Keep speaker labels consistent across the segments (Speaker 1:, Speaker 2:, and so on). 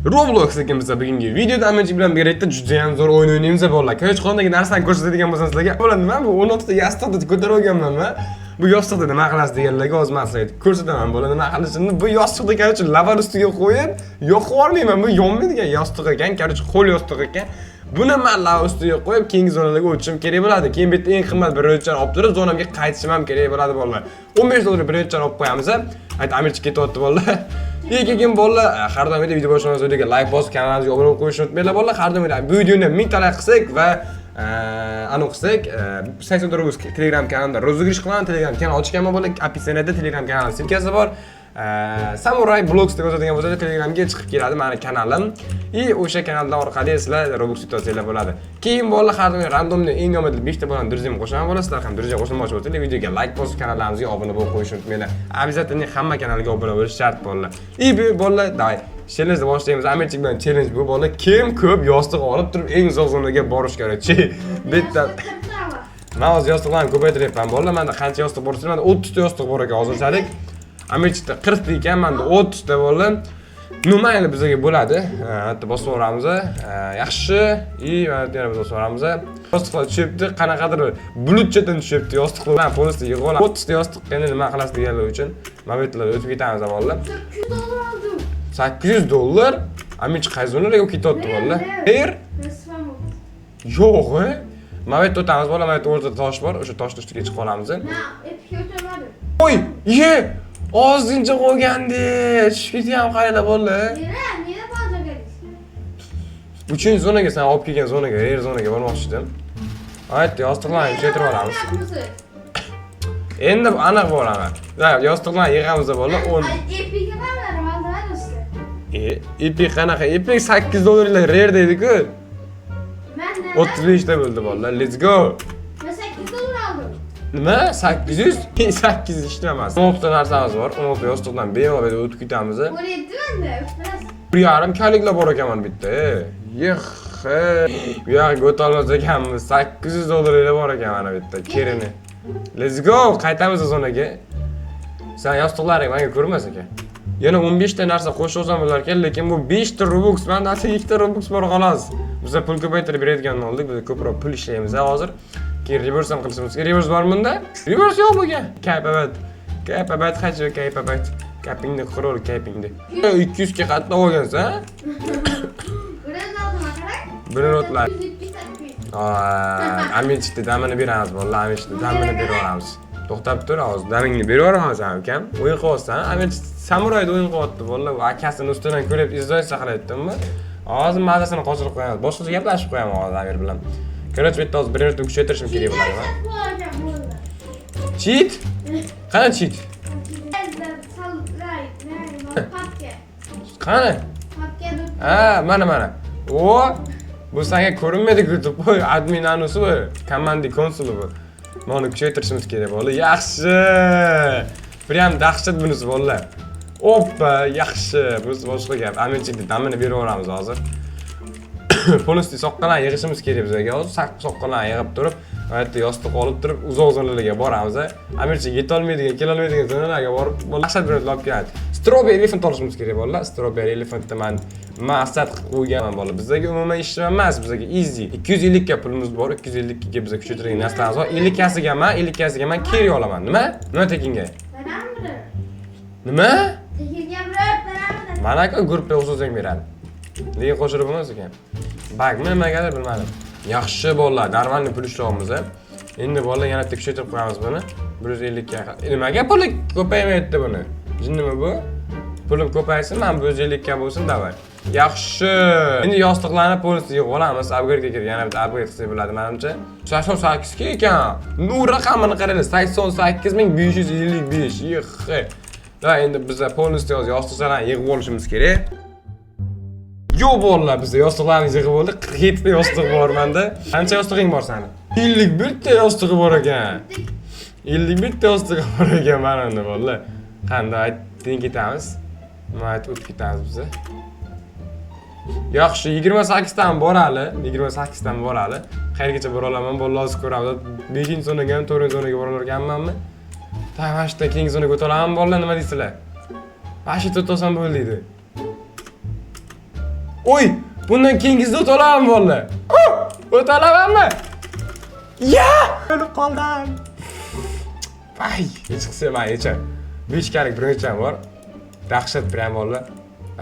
Speaker 1: Roblox ekimiz bugungi videoda amajik bilan birlikda juda ham zo'r o'yin o'ynaymiz bolalar. Hech qanday narsani ko'rsatadigan bo'lsam sizlarga, "Bo'ladi nima bu 16 ta yostiqni ko'tarib olganmanmi? Bu yostiqda nima qilasiz?" deganlarga hozir men sizlarga ko'rsataman. Bo'ladi nima qilishimni. Bu yostiqni qarchi laval ustiga qo'yib, yoqib olmayman. Bu yonmaydigan yostiq ekan, qarchi qo'l yostiq ekan. Buni men laval ustiga qo'yib, keyingi zonalarga o'tishim kerak bo'ladi. Keyin bu yerda eng qimmat bir o'yinchani olib turib, zonamga qaytishim ham kerak bo'ladi bolalar. 15 dollar bir o'yinchani olib qo'yamiz. Ayt Amirchi ketyapti bolalar. Keyin bolalar, har doim video boshlagandan so'ng like bosib, kanalimizga obuna bo'lib qo'yishni unutmanglar bolalar. Har doim bu videoni 1000 ta like qilsak va anu qilsak, 80 rubl Telegram kanalida rozыгрыш qilaman. Telegram kanal ochganman bolalar. Описаниеda Telegram kanali silkasi bor. Samurai Blogs deb yozadigan bo'lsa, Telegramga chiqib keladi meni kanalim. O'sha kanaldan orqali sizlar Robux yutasizlar bo'ladi. Keyin bolalar har doim randomni eng omadli 5 ta bo'lgan druzim qo'shaman bo'lasizlar. Ham druzga qo'shilmoqchi bo'lsangiz, videoga like bosib, kanalimizga obuna bo'lib qo'yishni unutmanglar. Обязательно hamma kanalga obuna bo'lish shart bolalar. Bu bolalar, davay. Challenge boshlaymiz. Amirchik bilan challenge bu bolalar. Kim ko'p yostiq olib turib eng uzoq zonaga borish kerak. Bitta men hozir yostiqlarni ko'paytiryapman bolalar. Menda qancha yostiq bor desam, 30 ta yostiq bor ekan hozirchalik. Amirchikda 40 ta ekan, menda 30 ta bolalar. Mayli bizga bo'ladi. Hatto bosib o'ramiz. Yaxshi. Yana biz bosib o'ramiz. Yostiqlar tushibdi, qanaqadir bulutchadan tushibdi yostiqlar. Men polisi yig'ib olaman. 30 ta yostiq endi nima qilasiz deganlar uchun men bu yerlarga o'tib ketamiz bolalar.
Speaker 2: 800 dollar oldim.
Speaker 1: 800 dollar? Amirchik qaysi zonalarga ketyapti bolalar? Yo'q, mana bu yerda o'tamiz bolalar. Mana bu yerda o'rtada tosh bor. O'sha toshning ustiga chiqib olamiz. Oy, ye! Ozgincha qo'ygandi. Tushib ketyapman qaranglar bolalar.
Speaker 2: Nega bozorga?
Speaker 1: 3-zonaga sen olib kelgan zonaga, yer zonaga bormoqchi edim. Aytdi, yostiqlarni keltirib olamiz. Endi aniq bo'laman. Yostiqlarni yig'amiz bolalar.
Speaker 2: Epicga qaradim, aldamaydi sizlar.
Speaker 1: Epic qanaqa? Epic 8 dollarlar rare deydi-ku.
Speaker 2: Men
Speaker 1: 35 ta bo'ldi bolalar. Let's go.
Speaker 2: Men 8 dollar oldim.
Speaker 1: Nima? 800? 800 ishlamas. 16 ta narsamiz bor. 16 yostiqdan bemalol o'tib ketamiz.
Speaker 2: 17 menda.
Speaker 1: 1,5 kaliklar bor ekan mana bitta. Yix. Bu yoqqa o'tolmas ekanmiz. 800 dollarlar bor ekan mana bitta. Kerini. Let's go. Qaytamiz zonaga. Sen yostiqlaring menga ko'rmas ekan. Yana 15 ta narsa qo'shib olsam bo'lar ekan, lekin bu 5 ta Robux, menda asa 2 ta Robux bor xolos. Biz pul ko'paytirib beradigan oldik, biz ko'proq pul ishlaymiz hozir. Keyin reverse ham qilishimiz kerak. Reverse bormi bunda? Reverse yo'q bunga. Kaypabat. Kaypabat qancha kaypabat. Kapingni qurol kapingni. 200 ga qatnab olgansan, ha?
Speaker 2: Birini oldim, qarang.
Speaker 1: Birini o'tlar. Amirchikda damini beramiz bolalar, Amirchikda damini berib olamiz. To'xtab tur, hozir damingni berib yuboraman sen ukam. O'yin qilyapsan, Amirchik samurayda o'yin qilyapti bolalar. Bu akasini ustidan ko'rib izzoy saqlayaptimi? Hozir mazasini qochirib qo'yamiz. Boshqacha gaplashib qo'yaman hozir Amir bilan. Korotch bitta hozir bir minutni kuchaytirishim kerak bo'ladi. Cheat? Qani cheat? Qani? Mana. Bu senga ko'rinmaydi-ku, to'poy admin anusi bu, komandi konsuli bu. Mana kuchaytirishimiz kerak bolalar. Yaxshi. Prям dahshat bunisi bolalar. Oppa, yaxshi. Biz boshqa gap. Amirchikda damini berib yuboramiz hozir. Polisi soqqalarni yig'ishimiz kerak bizga hozir. Soqqalarni yig'ib turib, aytdi yostiq olib turib, uzoq zonalarga boramiz. Amirchik yeta olmaydigan, kela olmaydigan zonalarga borib, dahshat bir olib keladi. Strawberry elephant olishimiz kerak bolalar. Strawberry elephantni men maqsad qilib qo'yganman bolalar. Bizga umuman ish emas, bizga easy. 250 ga pulimiz bor, 250 ga bizga kuchaytirgan narsalarimiz bor. 50 kasiga men keri olaman. Nima? Nima tekinga? Nima?
Speaker 2: Tekinga beradi.
Speaker 1: Mana-ku guruhga o'zing beradi. Lekin qo'shirib bo'lmas ekan. Bagmi nimagadir bilmadim. Yaxshi bolalar, darvanni pul ishlayapmiz. Endi bolalar yana tekshirib qo'yamiz buni. 150 ga. Nimaga pul ko'paymayapti buni? Jinnimi bu? Pulim ko'paysin, men 150 ga bo'lsin, davay. Yaxshi. Endi yostiqlarni polisiga yig'ib olamiz. Upgrade ga yana bitta upgrade qilsak bo'ladi menimcha. 88 ga ekan. Nu raqamini qaranglar, 88555. Yix. Da endi biz polisiga yostiqlarni yig'ib olishimiz kerak. Yo'q bolalar, biz yostiqlarni yig'ib oldik. 47 ta yostiq bor menda. Qancha yostiqing bor seni? 51 ta yostiq bor ekan. 51 ta yostiq bor ekan mana endi bolalar. Qanday aytding ketamiz? Nima o'tib ketamiz biz? Yaxshi, 28 dan bor hali. 28 dan bor hali. Qayergacha bora olaman? Bolalar o'zi ko'radi. 5-zonaga ham 4-zonaga bora olarganmanmi? Tamashda keyingi zonaga o'ta olaman bolalar, nima deysizlar? Vashi to'tosam bo'ldi. Oy, bundan keyingisida o'ta olamanmi bola? O'ta olamanmi? Ya! O'lib qoldim. Ay, hech qilsa maycha. 5 kalik birinchim bor. Dahshat bilan bola.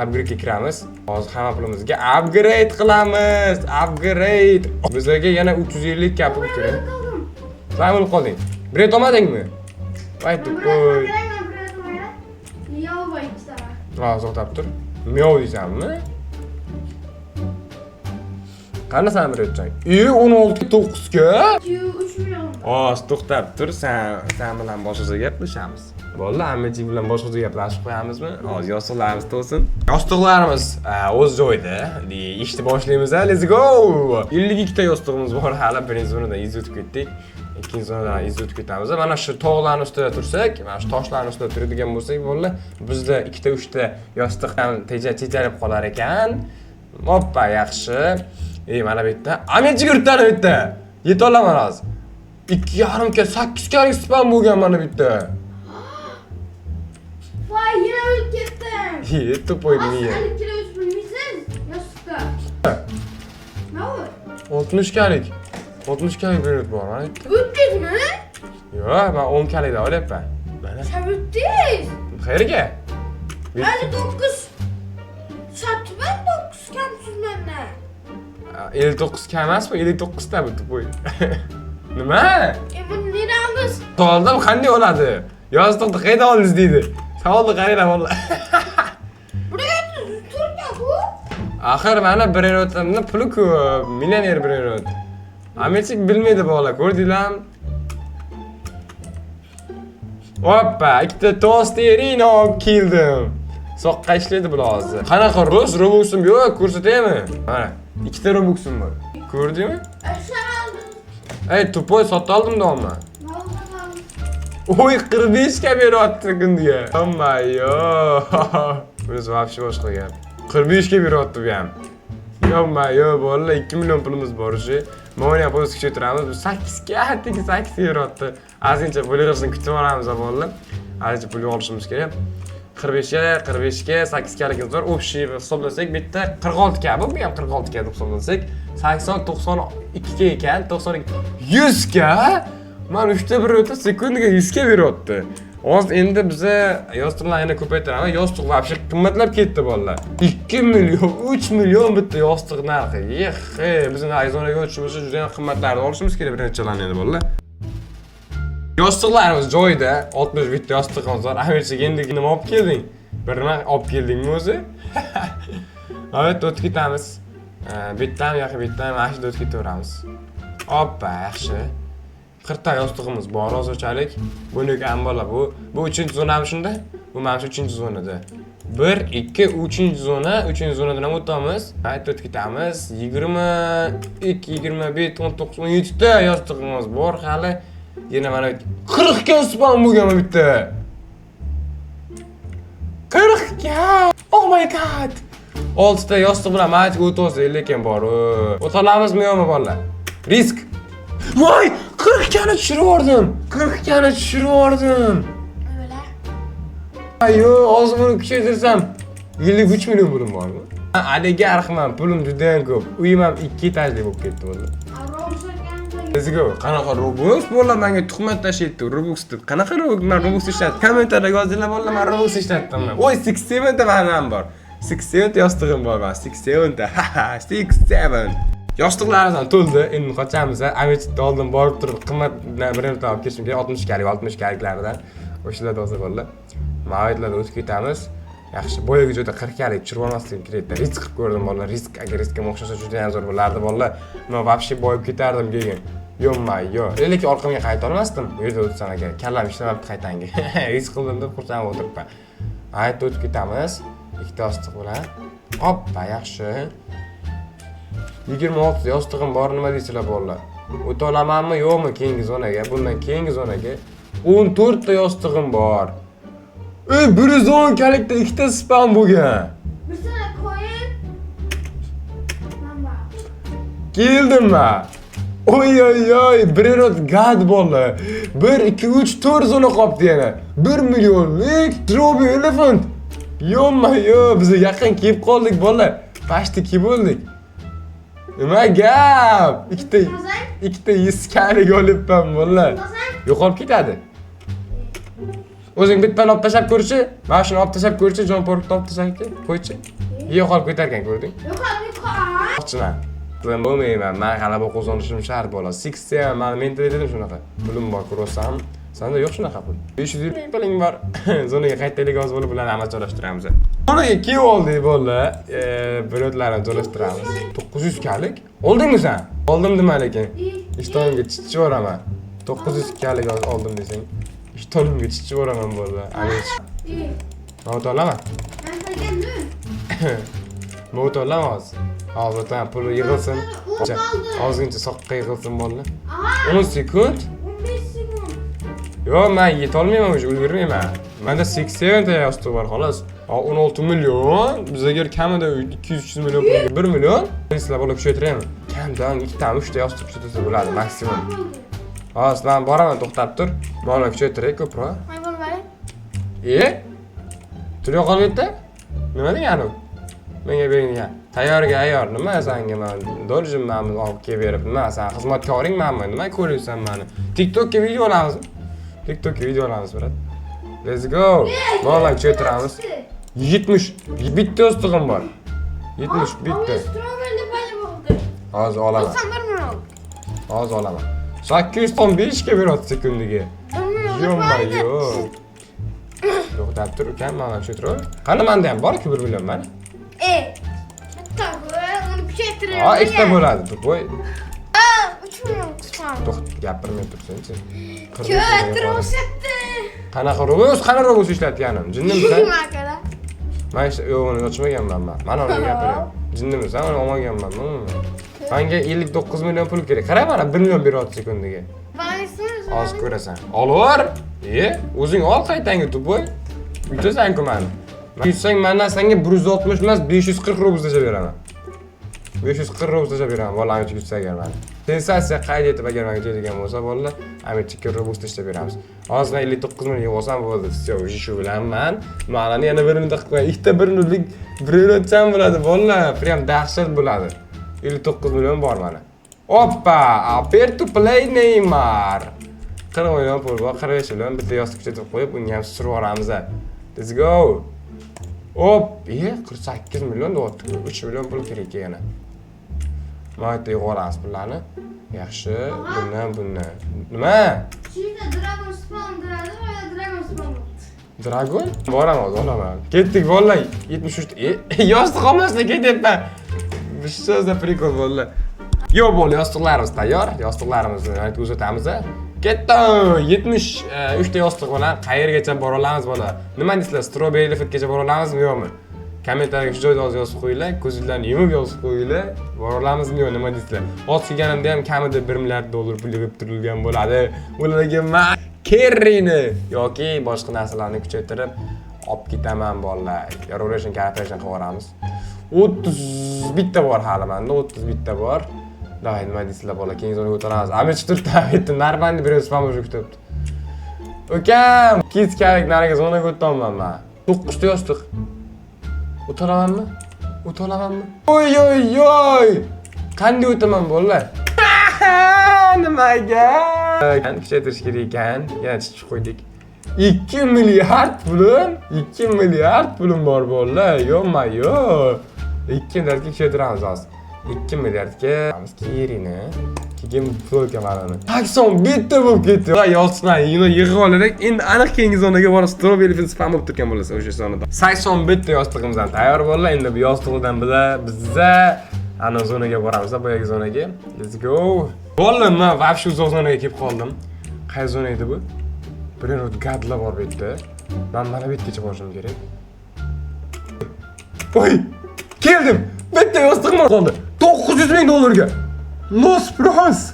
Speaker 1: Upgrade'ga kiramiz. Hozir hamma pulimizga upgrade qilamiz. Upgrade. Bizlarga yana 350 ga pul kerak. Sen o'lib qolding. Biret olmadingmi? Voy to'poy.
Speaker 2: Miyav voy ikkita.
Speaker 1: Ha, to'xtab tur. Miyav deysanmi? Qani sen biretsan? 16 9 ga?
Speaker 2: 3 million.
Speaker 1: Oz, to'xtab tur. Sen bilan boshqa gaplashamiz. Bo'ldi, Ahmedji bilan boshqa gaplashib qo'yamizmi? Hozir yostiqlarimiz to'sin. Yostiqlarimiz o'z joyida. Ishni boshlaymiz. Let's go. 52 ta yostiqimiz bor. Hali birinchi zonadan izotib ketdik. Ikkinchi zonadan izotib ketamiz. Mana shu tog'larning ustida tursak, mana shu toshlarning ustida turadigan bo'lsak, bo'ldi. Bizda 2 ta 3 ta yostiqdan tejalib qolar ekan. Hoppa, yaxshi. Mana bu yerda Ahmedji yurtdan bitta. Yeta olaman hozir. 2,5 ga 8 kalik spam bo'lgan mana bu yerda.
Speaker 2: Voy, yana o'lib ketdim.
Speaker 1: Yetib qo'ydim ya.
Speaker 2: Sen kilo o'sib bilmaysiz? Yostiqqa. Nima u?
Speaker 1: 60 kalik. 60 kalik biret bor mana.
Speaker 2: O'tdingmi?
Speaker 1: Yo'q, men 10 kalikdan olyapman. Mana.
Speaker 2: Sen o'tdingiz?
Speaker 1: Qayerga?
Speaker 2: 59. Sotman 9 kamsiz mendan.
Speaker 1: 59 kam emasmi? 59 ta bu to'y. Nima?
Speaker 2: Buni nega oldiz?
Speaker 1: Soldim, qanday oladi? Yostiqni qayerdan oldingiz deydi. Savolni qaranglar valla.
Speaker 2: Buraya turga bu.
Speaker 1: Axir mana birerotimni puli ko'p, millioner birerot. Ahmedji bilmaydi bola, ko'rdinglarmi? Hoppa, ikkita tosterino olib keldim. Soqqa ishlaydi bular hozir. Qanaqa Robux'im yo'q, ko'rsataymi? Mana, 2 ta Robux'im bor. Ko'rdingmi?
Speaker 2: Aşağı aldım.
Speaker 1: Ey, to'poy sotib oldim dog'man. Oy, 45 ga beryapti kundiga. Ammayo. Bunisi vobshe boshqa gap. 45 ga beryapti bu ham. Ammayo, bolalar 2 million pulimiz bor shu. Mana ham o'z kuchaytiramiz. 8 ga, 8 ga beryapti. Azincha pul yig'ishni kutib olamiz bolalar. Azincha pul olishimiz kerak. 45 ga 8 galigimiz bor. Общий hisoblasak bitta 46 ga bu ham 46 ga deb hisoblasak 80 92 ga ekan, 92 100 ga. Men 3 ta bir o'ta sekundiga 100 ga beryapti. Hozir endi biza yostiqlarni yana ko'paytiramiz. Yostiq vobshe qimmatlab ketdi bolalar. 2 million, 3 million bitta yostiq narxi. Yehe, bizning ayzonaga o'tishimiz juda ham qimmatlarni olishimiz kerak birinchilarni endi bolalar. Yostiqlarimiz joyida, 60 bitta yostiqimiz bor. Ahmedji endi nima olib kelding? Bir nima olib keldingmi o'zi? Evet, o'tib ketamiz. Bittami yoki bittami mana shunda o'tib ketaveramiz. Hoppa, yaxshi. 40 ta yostiqimiz bor hozirchalik. Buniki ham bola bu. Bu 3-zonami shunda? Bu mana shu 3-zonada. 1, 2, 3-zona, 3-zonadan ham o'tamiz. Qayt o'tib ketamiz. 22, 25, 19, 17 ta yostiqimiz bor hali. Yana mana 40 ga spam bo'lgan bitta. 40 ga. Oh my god. 6 ta yostiq bilan match o'tsa lekin bor. O'talamizmi yo'qmi bolalar? Risk. Voy, 40 gani tushirib yubordim. 40 gani tushirib yubordim.
Speaker 2: Öyle.
Speaker 1: Ayo, hozir buni kuchaytirsam 53 million pulim bormi? Aliga arxman, pulim juda ham ko'p. Uyim ham 2 etajli bo'lib ketdi bunda. Let's go. Qanaqa Robux? Bolalar menga tuhmat tashlaydi. Robux deb. Qanaqa Robux? Men Robux ishlatdim. Kommentarlarga yozinglar bolalar, men Robux ishlatdim. Voy, 67 ta ham bor. 67 yostig'im bor men. 67 ta. 67. Yostiqlarimizdan to'ldi. Endi qochamiz. Ahmedji oldin borib turib qimmat birini olib kelishim kerak. 60 kaliklaridan. O'shalarda hozir bolalar. Ma'lumotlarga o'tib ketamiz. Yaxshi, boyaga joyda 40 kalik tushirib olmasligim kerak. Risk qilib ko'rdim bolalar. Risk, agar riskga o'xshasa juda ham zo'r bo'lardi bolalar. Men vobshe boyib ketardim keyin. Yo'q. Lekin orqamga qayta olmasdim. Bu yerda o'tsam agar kallam ishlamabdi qaytanga. Risk qildim deb xursand o'tiribman. Qayta o'tib ketamiz. Ikkita yostiq bilan. Hoppa, yaxshi. 26 yostiqim bor, nima deysizlar bolalar? O'ta olamanmi, yo'qmi keyingi zonaga? Bundan keyingi zonaga 14 ta yostiqim bor. 110 kalikda 2 ta spam bo'lgan.
Speaker 2: Bir sana koyun. Mamba.
Speaker 1: Keldim men. Oy, birerot gad bola. 1, 2, 3, 4 zona qolibdi yana. 1 millionlik Trophy Elephant. Yo'q, biz yaqin kelib qoldik bola. Başta kim bo'ldik? Nima gap? Ikkita 100 kalik olibman bo'llar. Yo'qolib ketadi. O'zing bittani olib tashab ko'rchi, mana shuni olib tashab ko'rchi, jon portni olib tashab qo'ychi. Yo'qolib ketar ekan, ko'rding? Yo'qchiman. Bilan bo'lmayman. Men g'alaba qozonishim shart bo'ladi. Sixta men mentalitetim shunaqa. Pulim bor, ko'rasam. Senda yo'q shunaqa pul. 500 puling bor. Zonaga qaytaylik oz bo'lib bilan amalga joylashtiramiz. Zonaga kim oldik bo'ldi? Biletlarni joylashtiramiz. 900 kalik. Oldingmi sen? Oldim dema lekin. Ishtonimga chichi boraman. 900 kalik oldim desang. İştonimga chichi boraman bo'ldi. Amish. Nima olaman? Nima olaman hozir? Hozir tan pul yig'ilsin. Ozgincha soqqa yig'ilsin bo'ldi. 10 sekund.
Speaker 2: 15 sekund.
Speaker 1: Yo'q, men yetolmayman, o'sha ulgurmayman. Menda 80 ta yostiq bor, xolos. 16 million, bizga kamida 200-300 million pulga 1 million. Sizlar bola kuchaytiraymi? Kamdan 2 ta 3 ta yostiq kuchaytirsa bo'ladi maksimum. Hozir men boraman, to'xtab tur. Bola kuchaytiray ko'proq.
Speaker 2: May bo'lib bering.
Speaker 1: Tur yo'qolyapti? Nima degani u? Menga bering. Tayyorga ayyor. Nima senga men dorjimmanmi olib kelib berib, nima sen xizmatkoringmanmi? Nima ko'ryapsan meni? TikTokga video olamizmi? TikTokga video olamiz, brat. Let's go. Bola kuchaytiramiz. 70. Bitta yostiqim bor. 70 bitta.
Speaker 2: Strawberry payli bo'ldi.
Speaker 1: Hozir olaman.
Speaker 2: Sen 1 million.
Speaker 1: Hozir olaman. 815 ga beradi sekundiga. Yo'q. To'xtab tur, ukam, mana shu tur. Qani menda ham bor-ku 1 million mana.
Speaker 2: Katta uni kuchaytirib.
Speaker 1: Ha, ikkita bo'ladi, qo'y.
Speaker 2: 3 million chiqadi.
Speaker 1: To'xtab, gapirmay tursin-chi.
Speaker 2: Kuchaytirishdi.
Speaker 1: Qanaqa robot ishlatganim? Jinnimisan?
Speaker 2: Makara.
Speaker 1: Men yo'q, uni ochmaganman men. Mana uni gapiryapman. Jinnimisan? Uni olmaganman. Menga 59 million pul kerak. Qara mana 1 million beryapti sekundiga. Hozir ko'rasan. Olaver. O'zing ol qaytanga tuboy. Yutasan-ku meni. Yutsang mendan senga 160 emas, 540 rubl tashlab beraman. 540 rubl tashlab beraman, bolam yutsa agar meni. Sensatsiya qayd etib agar menga keladigan bo'lsa, bolalar, ame 2 rubl tashlab beramiz. Hozir 59 million yig'olsam bo'ldi. Shu bilan men ma'nani yana 1 minutda qilib qo'yay. Ikkita 1 minutlik birlacham bo'ladi, bolalar. Prям dahshat bo'ladi. 59 million bor mana. Oppa, appear to play Neymar. 40 million pul bor, 45 million bitta yostiq chetib qo'yib, unga ham surib olamiz. Let's go. Hop, 48 million deyapti. 3 million pul kerak yana. Mana yerda yig'olamiz pullarni. Yaxshi, bundan. Nima?
Speaker 2: Shunda Dragon Spawn diradi va Dragon Spawn.
Speaker 1: Dragon? Boraman, olaman. Ketdik bolalar. 73. Yostiq olmasdan ketyapman. Bir so'zda prikol bolalar. Yo'q bo'l, yostiqlarimiz tayyor. Yostiqlarimizni aytib uzatamiz. Ketdi. 73 ta yostiq bilan qayergacha bora olamiz bola? Nima deysizlar? Strawberry Fitgacha bora olamizmi yo'qmi? Kommentariyga shu joyda yozib qo'yinglar, ko'zinglarni yumib yozib qo'yinglar. Bora olamizmi yo'q, nima deysizlar? Hozir kelganimda ham kamida 1 milliard dollar pul yig'ib turilgan bo'ladi. Ularga men Kerrini yoki boshqa narsalarni kuchaytirib olib ketaman bolalar. Revolution Corporation qilib yuboramiz. 30 bitta bor hali menda, 30 bitta bor. Davay, nima deysizlar bola, keyin zonaga o'tiramiz. Amir turibdi, aytdim, narmandi bir spam уже kutyapti. Ukam, kiskalik nariga zonaga o'taman men. 9 ta yostiq. O'tiramanmi? Oy. Qanday o'taman bolalar? Nimaga? Kuchaytirish kerak ekan. Yana chiqib qo'ydik. 2 milliard pulim bor bolalar. Yo'q. 2 milliardga kuchaytiramiz hozir. 2 milliardga kerini. Keyin pulga mana. 80 bitta bo'lib ketdi. Va yolchiman, yig'ib olarak endi aniq keyingi zonaga borib strawberry spam bo'lib turgan bo'lsa o'sha zonada. 80 bitta yostiqimizdan tayyor bolalar. Endi bu yostiqdan biza ana zonaga boramiz, boyagi zonaga. Let's go. Bolalar, men вообще zonaga kelib qoldim. Qay zona edi bu? Bir gadlar bor bu yerda. Men mana bu yergacha borishim kerak. Voy! Keldim. Bitta yostiqim qoldi. 900 ming dollarga. Los Bros.